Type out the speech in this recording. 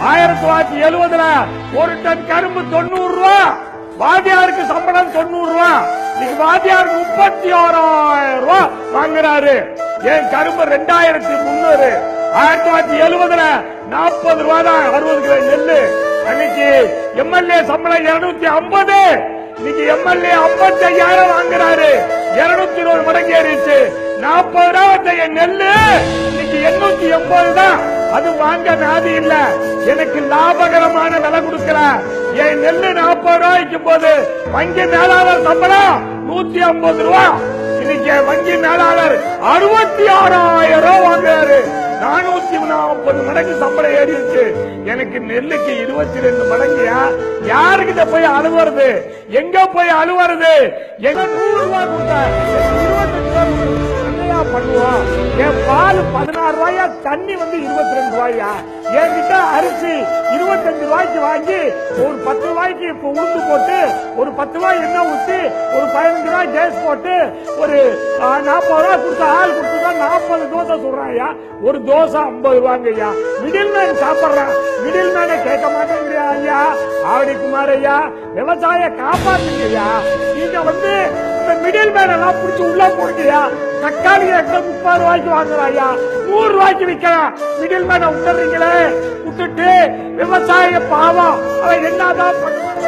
1970 ஒரு டன் கரும்பு 90 ரூபா, வாத்தியாருக்கு சம்பளம் 90 ரூபா. இன்னைக்கு வாத்தியாருக்கு 36,000 ரூபாய் வாங்குறாரு. ஏன் கரும்பு 2300. 1970 40 ரூபா தான் 60 கிலோ நெல்லு. அன்னைக்கு எம்எல்ஏ சம்பளம் 250. இன்னைக்கு எம்எல்ஏ 55,000 வாங்குறாரு. 220 மடங்கு ஏறிச்சு. 40 ரூபாய் நெல்லு இன்னைக்கு 880 தான். அது வாங்க நாதி இல்ல. எனக்கு லாபகரமான விலை கொடுக்கல. என் நெல்லு 40 ரூபாய்க்கு போது வங்கி மேலாளர் சம்பளம் 150 ரூபா. இன்னைக்கு வங்கி மேலாளர் 66,000 ரூபாய் வாங்குறாரு. 440 மடங்கு சம்பளம் ஏறிடுச்சு. எனக்கு நெல்லுக்கு 22 மடங்குயா. யாருக்கிட்ட போய் அழுவுறது? எங்க போய் அழுவுறது? எங்க 100 ரூபாய் கொடுத்தா 22 என்னையா பண்ணுவோம்? என் பால் 16 ரூபாயா, தண்ணி 22 ரூபாயா. என்கிட்ட அரிசி 25 ரூபாய்க்கு வாங்கி ஒரு 10 ரூபாய்க்கு இப்ப உளுந்து போட்டு ஒரு 10 ரூபாய் எண்ணெய் ஊற்றி ஒரு 15 ரூபாய் கேஸ் போட்டு ஒரு 40 ரூபாய் கொடுத்த ஆள் கொடுத்துதான் 40 தோசை சொல்றாயா. ஒரு தோசை 50 ரூபாங்க ஐயா. மிடில் மேன் சாப்பிடுறான். மிடில் மேனை கேட்க மாட்டேங்கிறியா ஐயா? ஆவடி குமார் ஐயா, விவசாய காப்பாத்துங்க ஐயா. நீங்க இந்த மிடில் மேன் எல்லாம் பிடிச்சி உள்ள போடுங்கயா. தக்காளி 30 ரூபாய்க்கு வாங்குறாயா, 100 ரூபாய்க்கு விற்கிறான். மிடில் மேனை விட்டுறீங்களே, விட்டுட்டு விவசாய பாவம் அவன் என்னதான் பண்ணுவாங்க?